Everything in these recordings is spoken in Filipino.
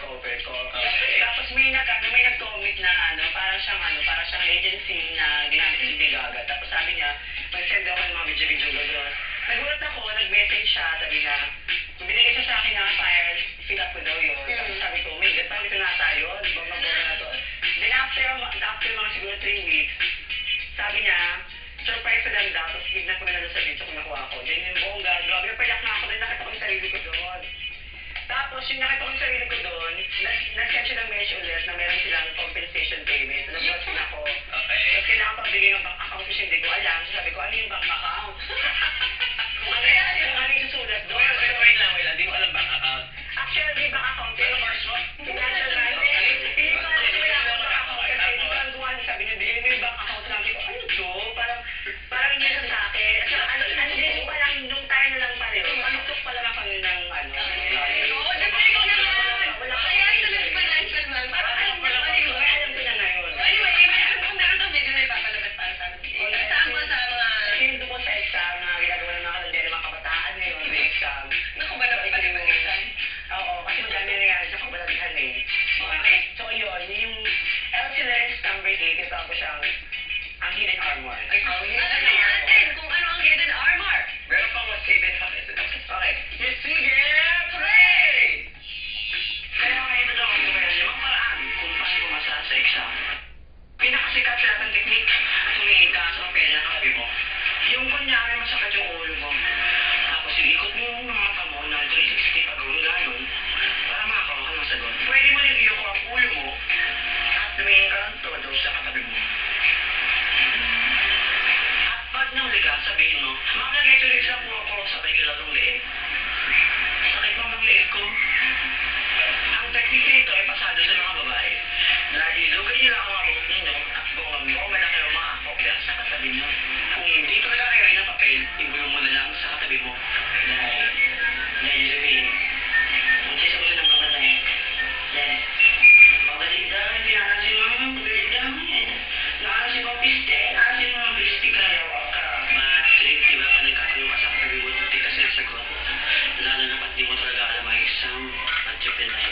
cover ko. Okay. Tapos may nag-comment na para siyang agency na ginamit ni Lady Gaga. Tapos sabi niya, mag-send ako ng mga video-video gano'n. Nagulat ako, nag-message siya, sabi niya, binigay siya sa akin ng file, fill up ko daw yun. Tapos sabi ko, may parang ito na tayo, bang-bang na to. Then after mga siguro 3 weeks, sabi niya, surprise na lang daw, tapos tignan ko na lang sa video kung nakuha ko. Then yung bongga, grabe, napayak na ako, then nakita ko yung sarili ko doon. Tapos yung nakita ko yung sarili ko doon, nag-send siya ng message ulit na meron silang compensation payment. Nagulat din ako. Okay. Tapos kailangan ko bigay ng bank account kasi hindi ko alam. So sabi ko, ano yung bank account? Kung ano yung susulat doon. Wait lang. Di mo alam bank account. Actually, may bank account. Ano course mo? Financial management. Hindi ko alam kung wala akong bank account. Kasi hindi ko alam kung ano sabi niya, bigyan mo yung bank account. Sabi ko, ano to? Parang hindi na sa akin. At saka, ano din, parang nung time na lang pala yun. Panutok pa lang ako ng Oo, dapat ikaw naman. Kaya sa financial man, parang alam mo naman yun. alam ko na ngayon. Anyway, may alam ko meron daw video na ipapalabas para sa amin. Sample sa mga... Kasi yung doon sa exam na ginagawa ng mga kalendari mga kabataan ngayon, may exam. Naku ba na pala yung exam? Oo, kasi madami nangyari sa kabalaghan eh. Okay. So yun, yung LCLS number 8, ito ako siyang ang hidden armor. Alam na natin kung ano ang hidden armor. Meron pang mas hidden habits. Okay. You see, play! Kaya ngayon daw ako meron limang paraan kung paano pumasa sa exam. Pinakasikat sa lahat ng teknik at humingi ka sa papel na katabi mo. Yung kunyari masakit yung ulo mo. Tapos iikot mo yung mata mo ng 360 pag-ulo gano'n para makakuha ka ng sagot. Pwede mo rin iyoko ang ulo mo at tumingin ka lang todo sa katabi mo. At pag nahuli ka, sabihin mo, Ma'am, nag-exercise lang po ako sa may kilalong leeg. Sakit mo ng leeg ko. Ang teknik nito ay pasado sa mga babae. Dahil ilugay niyo lang ang mga buhok ninyo at buong na kayo makakopya sa katabi niyo. Kung hindi talaga kayo rin ng papel, ibulong mo na lang sa katabi mo. Dahil sabihin, kung siya sa ng mga tayo, dahil, pagdaligdahan, pinakasin mo naman, pagdaligdahan yan. Nakasin mo piste, nakasin mo piste kaya ka. Matrip, di ba, pag nagkatanong ka sa katabi mo, hindi ka sinasagot. Lalo na pag di mo talaga alam ang exam at yung pinay.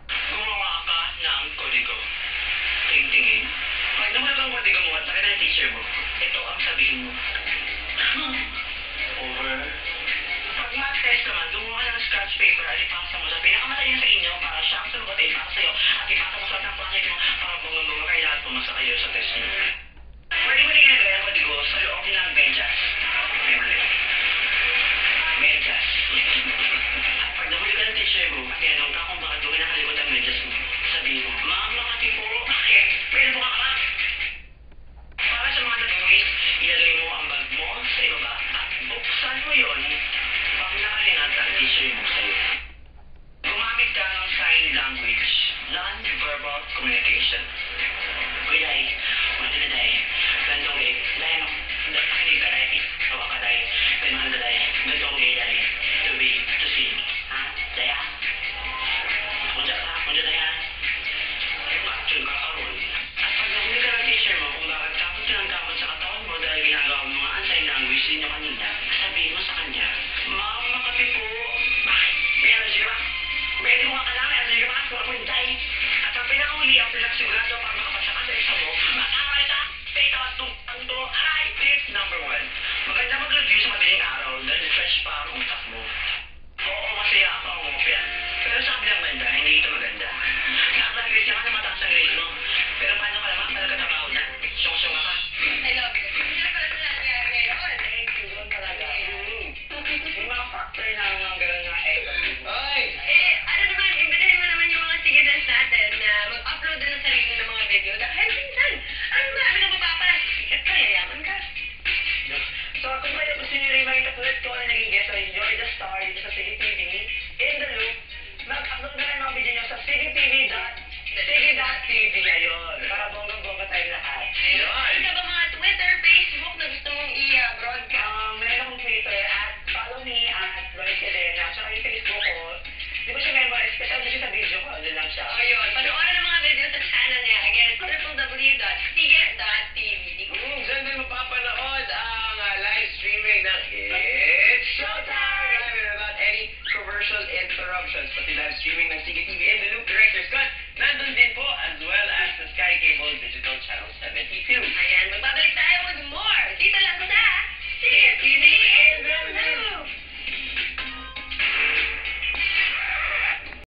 Gumawa ka ng kodigo. Tingtingin. Pag naman ang kodigo mo at sakit ng teacher mo, ito ang sabihin mo. Over. Pag math test naman, gumawa ka ng scratch paper at ipasa mo sa pinakamalayo sa inyo para siya ang sagot ay ipasa sa'yo at ipasa mo sa lahat ng planet mo para bunga-bunga kayo lahat pumasa kayo sa test niyo. Pwede mo rin ginagaya ang kodigo sa loob ng benjas. May mali. Medyas. At pag nahuli ka ng teacher mo, at tinanong ka kung bakit doon kinakalikot ang medyas mo, sabihin mo, Ma'am, makati po, bakit? Pwede po ka. Para sa mga nag-quiz, ilagay mo ang bag mo sa ibaba at buksan mo yon pag nakalingat ang teacher mo sa'yo. Gumamit ka ng sign language, non-verbal communication. Uy, Day, wala na Day, gandong Day, Day, nakinig ka Day, tawa ka Day, gandong Day, gandong Day, to be, to see, ha? Day, ha? Kunja Day, ha? Action ka karoon. At pag nahuli ka ng teacher mo kung bakit kapot ka ng kapot sa katawan mo dahil ginagawa mo mga sign language ninyo kanina, sabihin mo sa kanya, Ma'am, makati po. Bakit? May allergy ba? Pwede mo ka lang, may allergy ba? Huwag mo Day. At ang pinakahuli, ang pinagsigurado para makapasa ka sa exam mo, mag-aral ka, take out punto, aray, tip number 1. Maganda mag-review sa madaling araw dahil fresh pa ang utak mo. Oo, masaya ako ang umopya. Pero sa kabilang banda, hindi ito maganda. Nakakagris ka na mataas ang grade mo. Pero paano